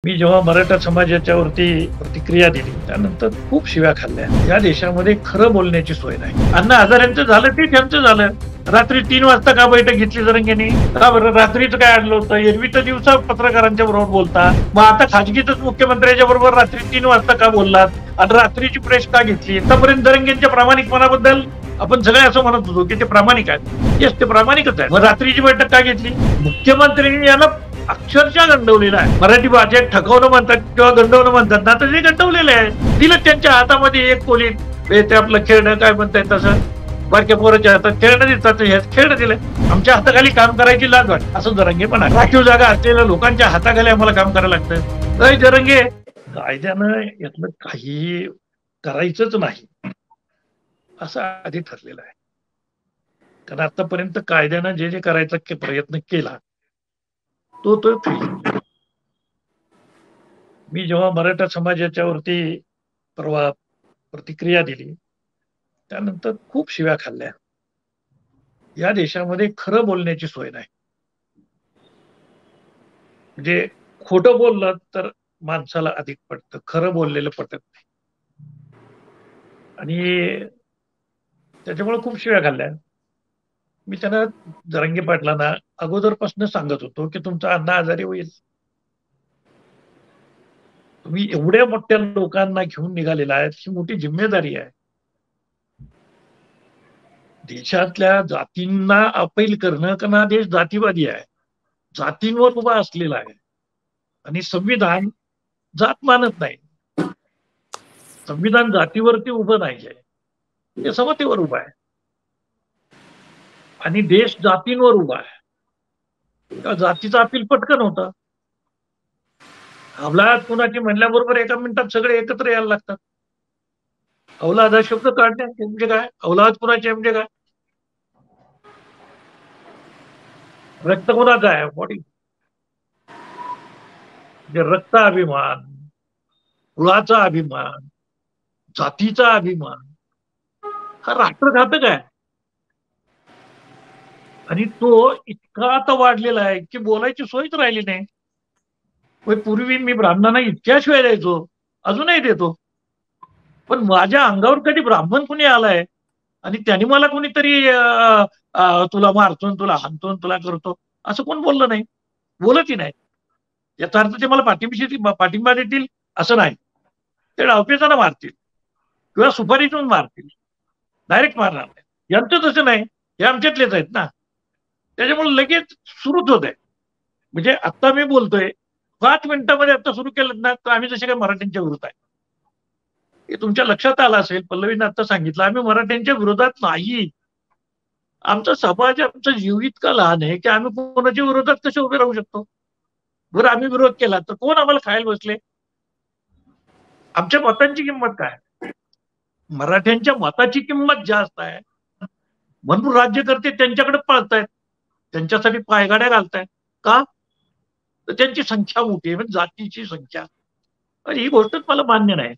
मी जेव्हा मराठा समाजाच्या वरती प्रतिक्रिया दिली त्यानंतर खूप शिव्या खाल्ल्या. या देशामध्ये खरं बोलण्याची सोय नाही. अण्णा हजारेंचं झालं ते त्यांचं झालं. रात्री 3 वाजता का बैठक घेतली जरंगेंनी? का बरं रात्रीचं काय आणलं होतं? एरवी तर दिवसा पत्रकारांच्या बरोबर बोलता, मग आता खाजगीतच मुख्यमंत्र्यांच्या बरोबर रात्री 3 वाजता का बोललात आणि रात्रीची प्रेस का घेतली? आतापर्यंत जरंगेंच्या प्रामाणिकपणाबद्दल आपण सगळे असं म्हणत होतो की ते प्रामाणिक आहेत. येस, ते प्रामाणिकच आहे. मग रात्रीची बैठक का घेतली? मुख्यमंत्र्यांनी याला अक्षरशः गंडवलेला आहे. मराठी भाषेत ठकवणं म्हणतात किंवा गंडवणं म्हणतात ना, तर ते गंडवलेलं आहे. दिलं त्यांच्या हातामध्ये एक कोली ते आपलं खेळणं काय म्हणताय तसं बारक्या पोराच्या हातात खेळणं देतात, खेळणं दिलंय. आमच्या हाताखाली काम करायची लाज वाट असं जरंगे पण आहे. राखीव जागा असलेल्या लोकांच्या हाताखाली आम्हाला काम करायला लागतं. अय जरंगे, कायद्यानं यातलं काही करायचंच नाही असं आधी ठरलेलं आहे. कारण आतापर्यंत कायद्यानं जे जे करायचा प्रयत्न केला तो मी जेव्हा मराठा समाजाच्या वरती परवा प्रतिक्रिया दिली त्यानंतर खूप शिव्या खाल्ल्या. या देशामध्ये खरं बोलण्याची सोय नाही. म्हणजे खोटं बोललं तर माणसाला अधिक पटतं, खरं बोललेलं पटत नाही. आणि त्याच्यामुळे खूप शिव्या खाल्ल्या. मी त्यांना जरांगे पाटलांना अगोदरपासून सांगत होतो की तुमचा अण्णा आजारी होईल. तुम्ही एवढ्या मोठ्या लोकांना घेऊन निघालेला आहे, ही मोठी जिम्मेदारी आहे. देशातल्या जातींना अपील करणं, कारण हा देश जातीवादी आहे, जातींवर उभा असलेला आहे आणि संविधान जात मानत नाही. संविधान जातीवरती उभं नाहीये, ते समतेवर उभं आहे आणि देश जातींवर उभा आहे. त्या जातीचं अपील पटकन होतं. अवलाद कुणाची म्हणल्याबरोबर एका मिनिटात सगळे एकत्र यायला लागतात. अवलाद हा शब्द काढण्याचे म्हणजे काय? अवलाद कुणाचे म्हणजे काय? रक्त कोणाचं आहे? बॉडी म्हणजे रक्त अभिमान, कुळाचा अभिमान, जातीचा अभिमान हा राष्ट्रघातक आहे. आणि तो इतका आता वाढलेला आहे की बोलायची सोयच राहिली नाही. पूर्वी मी ब्राह्मणांना इतक्या शिवाय द्यायचो, अजूनही देतो. पण माझ्या अंगावर कधी ब्राह्मण कुणी आलाय आणि त्याने मला कोणीतरी तुला मारतो, तुला हाणतो, तुला करतो असं कोण बोललं नाही, बोलतही नाही. याचा अर्थ ते मला पाठिंबा देतील असं नाही. ते डावपेचानं मारतील किंवा सुपारीतून मारतील, डायरेक्ट मारणार नाही. यांचं तसं नाही, हे आमच्यातलेच आहेत ना. त्याच्यामुळे लगेच सुरूच होत आहे. म्हणजे आता मी बोलतोय 5 मिनिटांमध्ये आता सुरू केलं ना, तर आम्ही जसे काही मराठ्यांच्या विरोधात आहे. हे तुमच्या लक्षात आलं असेल, पल्लवीने आता सांगितलं आम्ही मराठ्यांच्या विरोधात नाही. आमचा समाज, आमचा जीव इतका लहान आहे की आम्ही कोणाच्या विरोधात कसे उभे राहू शकतो? बरं आम्ही विरोध केला तर कोण आम्हाला खायला बसले? आमच्या मतांची किंमत काय? मराठ्यांच्या मताची किंमत जास्त आहे म्हणून राज्यकर्ते त्यांच्याकडे पळतायत, त्यांच्यासाठी पायगाड्या घालतायत. का? तर त्यांची संख्या मोठी आहे, म्हणजे जातीची संख्या. आणि ही गोष्टच मला मान्य नाही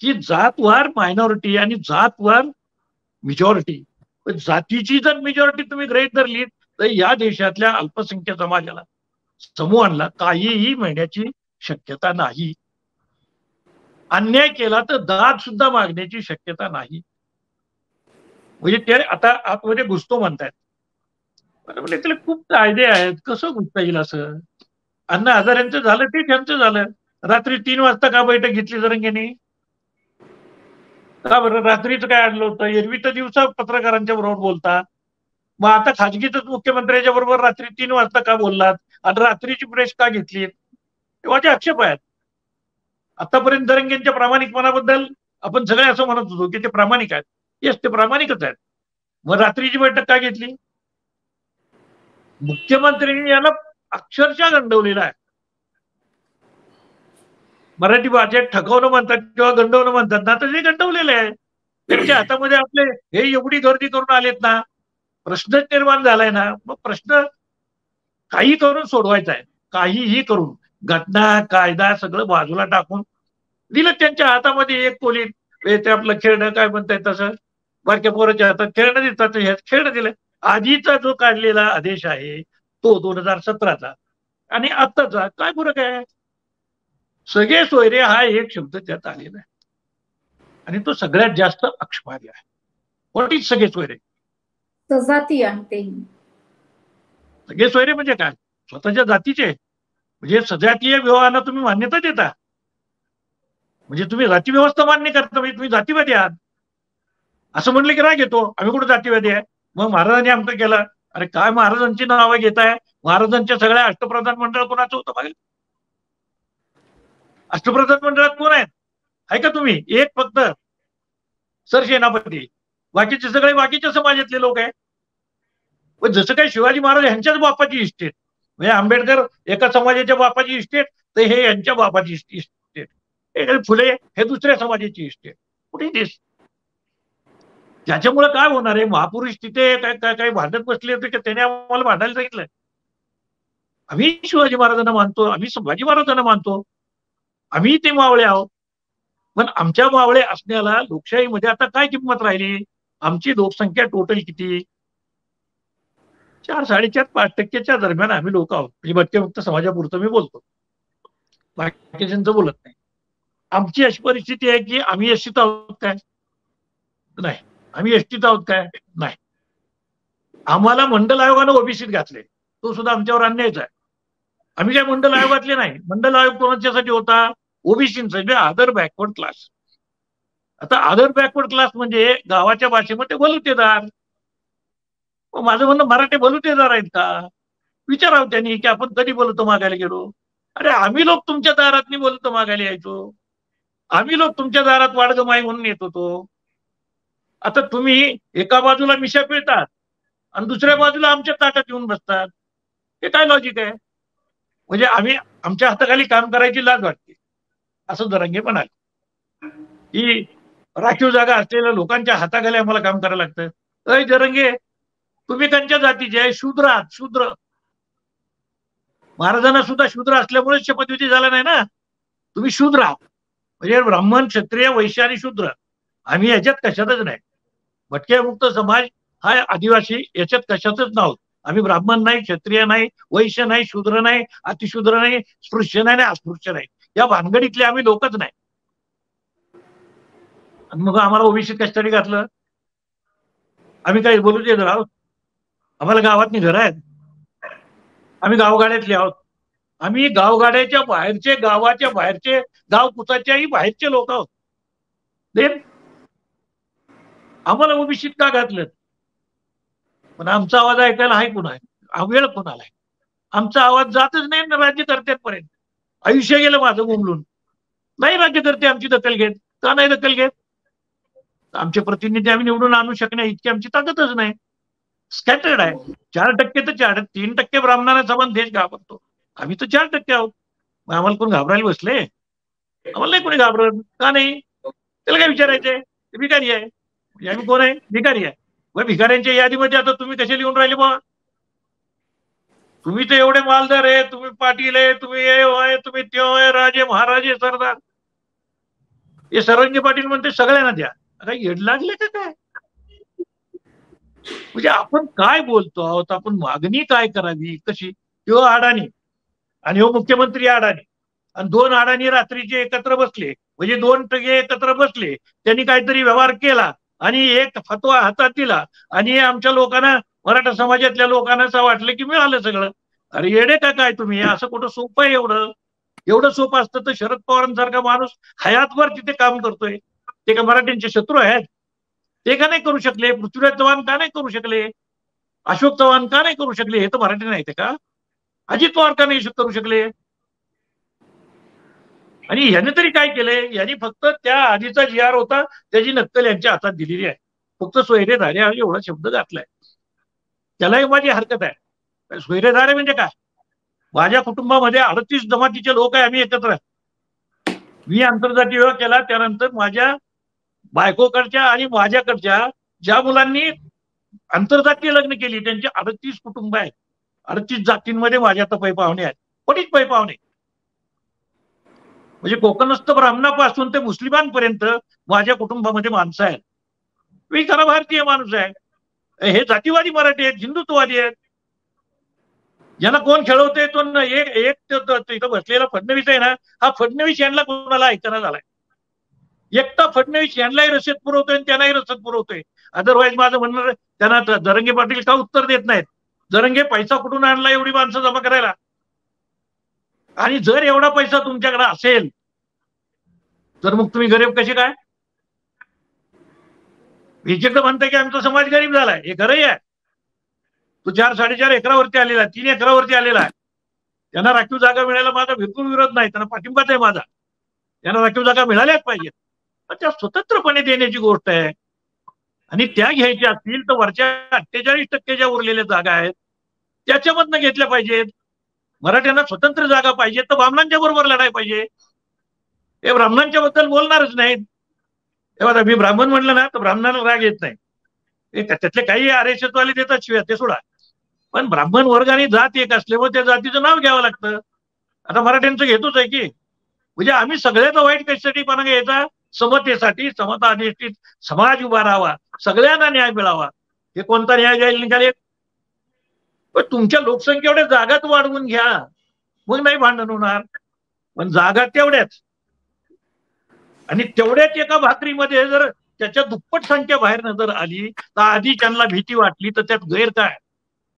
की जातवार मायनॉरिटी आणि जातवार मेजॉरिटी. जातीची जर मेजॉरिटी तुम्ही गृहीत धरली तर या देशातल्या अल्पसंख्याक समाजाला, समूहांना काहीही मिळण्याची शक्यता नाही. अन्याय केला तर दाद सुद्धा मागण्याची शक्यता नाही. म्हणजे ते आता आतमध्ये घुसतो म्हणतायत. म्हणजे त्याला खूप कायदे आहेत, कसं घुसता येईल असं? अण्णा हजारेंचं झालं ते त्यांचं झालं. रात्री 3 वाजता का बैठक घेतली जरंगेंनी? का बरं रात्रीचं काय आणलं होतं? एरवी तर दिवसा पत्रकारांच्या बरोबर बोलता, मग आता खाजगीतच मुख्यमंत्र्यांच्या बरोबर रात्री 3 वाजता का बोललात आणि रात्रीची प्रेस का घेतली? हे माझे आक्षेप आहेत. आतापर्यंत जरंगेंच्या प्रामाणिकपणाबद्दल आपण सगळे असं म्हणत होतो की ते प्रामाणिक आहेत. येस, ते प्रामाणिकच आहेत. मग रात्रीची बैठक का घेतली? मुख्यमंत्र्यांनी याला अक्षरशः गंडवलेला आहे. मराठी भाषेत ठकवणं म्हणतात किंवा गंडवणं म्हणतात ना, तर ते गंडवलेलं आहे. त्यांच्या हातामध्ये आपले हे एवढी गर्दी करून आलेत ना, प्रश्नच निर्माण झालाय ना. मग प्रश्न काही करून सोडवायचा आहे, काहीही करून. घटना कायदा सगळं बाजूला टाकून दिलं त्यांच्या हातामध्ये एक कोली ते आपलं खेळणं काय म्हणताय तसं बारक्या पोराच्या हातात खेळणं देतात, खेळणं दिलं. आधीचा जो काढलेला आदेश आहे तो 2017चा आणि आत्ताचा काय फरक आहे? सगळे सोयरे हा एक शब्द त्यात आलेला आहे आणि तो सगळ्यात जास्त अक्षमार्य आहे. व्हॉट इज सगळे सोयरे? सजाती आहे ते. सगळे सोयरे म्हणजे काय? स्वतःच्या जातीचे, म्हणजे सजातीय विवाहांना तुम्ही मान्यता देता, म्हणजे तुम्ही जाती व्यवस्था मान्य करता, म्हणजे तुम्ही जातीवादी आहात. असं म्हणलं की राग येतो, आम्ही कुठे जातीवादी आहे. मग महाराजांनी आमचं केलं. अरे काय महाराजांची नावं घेताय? महाराजांच्या सगळ्या अष्टप्रधान मंडळ कोणाचं होतं बघा. अष्टप्रधान मंडळात कोण आहेत? आहे का तुम्ही? एक फक्त सरसेनापती, बाकीचे सगळे बाकीच्या समाजातले लोक आहे. पण जसं काही शिवाजी महाराज यांच्याच बापाची इस्टेट, म्हणजे आंबेडकर एका समाजाच्या बापाची इस्टेट, तर हे यांच्या बापाची इस्टेट. फुले हे दुसऱ्या समाजाची इस्टेट. कुठे देश? त्याच्यामुळे काय होणार आहे? महापुरुष तिथे काय काय काय भांडत बसले होते की त्याने आम्हाला भांडायला सांगितलंय? आम्ही शिवाजी महाराजांना मानतो, आम्ही संभाजी महाराजांना मानतो, आम्ही ते मावळे आहोत. पण आमच्या मावळे असण्याला लोकशाहीमध्ये आता काय किंमत राहिली? आमची लोकसंख्या टोटल किती? 4-4.5-5% दरम्यान आम्ही लोक आहोत. म्हणजे भटक्यामुक्त समाजापुरतं मी बोलतो, बाकीच्यांचं बोलत नाही. आमची अशी परिस्थिती आहे की आम्ही एसटीत आहोत काय? नाही. आम्ही एसटीत आहोत काय? नाही. आम्हाला मंडल आयोगानं ओबीसीत घातले, तो सुद्धा आमच्यावर अन्यायच आहे. आम्ही काय मंडल आयोगातले नाही. मंडल आयोग कोणाच्यासाठी होता? ओबीसींसाठी, अदर बॅकवर्ड क्लास. आता अदर बॅकवर्ड क्लास म्हणजे गावाच्या भाषेमध्ये बलुतेदार. माझं म्हणणं, मराठी बलुतेदार आहेत का? विचारावं त्यांनी की आपण कधी बोलतो मागायला गेलो? अरे आम्ही लोक तुमच्या दारात बोलतो मागायला यायचो, आम्ही लोक तुमच्या दारात वाडगमाई म्हणून येत होतो. आता तुम्ही एका बाजूला मिशा पिळतात आणि दुसऱ्या बाजूला आमच्या ताटात येऊन बसतात. हे काय लॉजिक आहे? म्हणजे आम्ही आमच्या हाताखाली काम करायची लाज वाटते, असं जरांगे म्हणाले. की राखीव जागा असलेल्या लोकांच्या हाताखाली आम्हाला काम करायला लागतं. अय जरंगे, तुम्ही त्यांच्या जातीचे आहे, शूद्र आहात, शूद्र. महाराजांना सुद्धा शूद्र असल्यामुळे शपथविधी झाला नाही ना. तुम्ही शूद्र आहात, म्हणजे ब्राह्मण, क्षत्रिय, वैश्य आणि शूद्र. आम्ही याच्यात कशातच नाही. भटक्यामुक्त समाज हा आदिवासी याच्यात कशातच नाव. आम्ही ब्राह्मण नाही, क्षत्रिय नाही, वैश्य नाही, शूद्र नाही, अतिशूद्र नाही, स्पृश्य नाही, अस्पृश्य नाही. या भानगडीतले आम्ही लोकच नाही. आणि मग आम्हाला ओबीसी कशासाठी घातलं? आम्ही काही बोलू देत आहोत? आम्हाला गावातनी घर आहेत, आम्ही गावगाड्यातले आहोत, आम्ही गावगाड्याच्या बाहेरचे, गावाच्या बाहेरचे, गाव कुचाच्याही बाहेरचे लोक आहोत. देन आम्हाला ओबीसीत का घातलं? पण आमचा आवाज ऐकायला आहे कोण आहे? वेळ कोणाला आहे? आमचा आवाज जातच नाही ना राज्यकर्त्यांपर्यंत. आयुष्य गेलं माझं बोंबलून. नाही राज्यकर्ते आमची दखल घेत. का नाही दखल घेत? आमचे प्रतिनिधी आम्ही निवडून आणू शकण्या इतकी आमची ताकदच नाही. स्कॅटर्ड आहे. 4% तर 3% ब्राह्मणांना समान देश घाबरतो. आम्ही तर 4% आहोत. मग आम्हाला कोण घाबरायला बसले? आम्हाला नाही कोणी घाबरत. का नाही? त्याला काय विचारायचंय? भिकारी आहे. आम्ही कोण आहे? भिकारी आहे. मग भिकाऱ्यांच्या यादीमध्ये आता तुम्ही कसे लिहून राहिले बा? तुम्ही तर एवढे मालदार आहे, तुम्ही पाटील आहे, तुम्ही हे तुम्ही ते राजे महाराजे सरदार. हे सरंगी पाटील म्हणते सगळ्यांना द्या. आता येड लागले का काय? म्हणजे आपण काय बोलतो आहोत? आपण मागणी काय करावी, कशी? किंवा अडाणी आणि हो मुख्यमंत्री अडाणी आणि 2 अडाणी रात्रीचे एकत्र बसले, म्हणजे 2 टगे एकत्र बसले, त्यांनी काहीतरी व्यवहार केला आणि एक फतवा हातात दिला आणि आमच्या लोकांना, मराठा समाजातल्या लोकांना असं वाटलं की मिळालं सगळं. अरे येडे का काय तुम्ही? असं कुठं सोपं आहे? एवढं सोपं असतं तर शरद पवारांसारखा माणूस हयातभर तिथे काम करतोय. ते का मराठ्यांचे शत्रू आहेत? ते का नाही करू शकले? पृथ्वीराज चव्हाण का नाही करू शकले? अशोक चव्हाण का नाही करू शकले? हे तर मराठी नाही का? अजित पवार का नाही करू शकले? आणि ह्याने तरी काय केलंय? यांनी फक्त त्या आधीचा जी आर होता त्याची नक्कल यांच्या हातात दिलेली आहे. फक्त सोयरेधारे हा एवढा शब्द घातलाय. त्यालाही माझी हरकत आहे. सोयरेधारे म्हणजे काय? माझ्या कुटुंबामध्ये 38 जमातीचे लोक आहे, आम्ही एकत्र. मी आंतरजातीय विवाह केला त्यानंतर माझ्या बायकोकडच्या आणि माझ्याकडच्या ज्या मुलांनी आंतरजातीय लग्न केली त्यांचे 38 कुटुंब आहेत. 38 जातींमध्ये माझ्या आता पै पाहुणे आहेत. पटीत पै पाहुणे. म्हणजे कोकणस्थ ब्राह्मणापासून ते मुस्लिमांपर्यंत माझ्या कुटुंबामध्ये माणसं आहेत. मी खरा भारतीय माणूस आहे. हे जातीवादी मराठी आहेत, हिंदुत्ववादी आहेत. याला कोण खेळवते तो एक एक इथं बसलेला फडणवीस आहे ना, हा फडणवीस यांना कोणाला ऐकणं झालाय. एकटा फडणवीस यांनाही रसद पुरवतोय आणि त्यांनाही रसद पुरवतोय. अदरवाईज माझं म्हणणं त्यांना जरंगे पाटील का उत्तर देत नाहीत. जरंगे पैसा कुठून आणला एवढी माणसं जमा करायला? आणि जर एवढा पैसा तुमच्याकडे असेल तर मग तुम्ही गरीब कसे काय? बीजेपी म्हणते की आमचा समाज गरीब झालाय, हे खरंही आहे. तो 4-4.5 एकरावरती आलेला आहे, 3 एकरावरती आलेला आहे. त्यांना राखीव जागा मिळायला माझा बिलकुल विरोध नाही, त्यांना पाठिंबाच आहे माझा. त्यांना राखीव जागा मिळाल्याच पाहिजेत, पण त्या स्वतंत्रपणे देण्याची गोष्ट आहे. आणि त्या घ्यायच्या असतील तर वरच्या 48% ज्या उरलेल्या जागा आहेत त्याच्यामधनं घेतल्या पाहिजेत. मराठ्यांना स्वतंत्र जागा पाहिजे तर ब्राह्मणांच्या बरोबर लढायला पाहिजे. हे ब्राह्मणांच्या बद्दल बोलणारच नाहीत. तेव्हा मी ब्राह्मण म्हणलं ना तर ब्राह्मणाला राग येत नाही. त्यातले काही RSS वाले देतात शिवाय, ते सोडा. पण ब्राह्मण वर्ग आणि जात एक असल्यामुळे त्या जातीचं नाव घ्यावं लागतं. आता मराठ्यांचं घेतोच आहे की. म्हणजे आम्ही सगळ्याचा वाईट कशासाठी पण घ्यायचा? समतेसाठी, समता अधिष्ठित समाज उभा राहावा, सगळ्यांना न्याय मिळावा. हे कोणता न्याय जाईल निघाले? पण तुमच्या लोकसंख्या एवढ्या जागाच वाढवून घ्या, मग नाही भांडण होणार. पण जागा तेवढ्याच, आणि तेवढ्याच एका भाकरीमध्ये जर त्याच्या दुप्पट संख्या बाहेर नजर आली तर आधी त्यांना भीती वाटली तर त्यात गैर काय?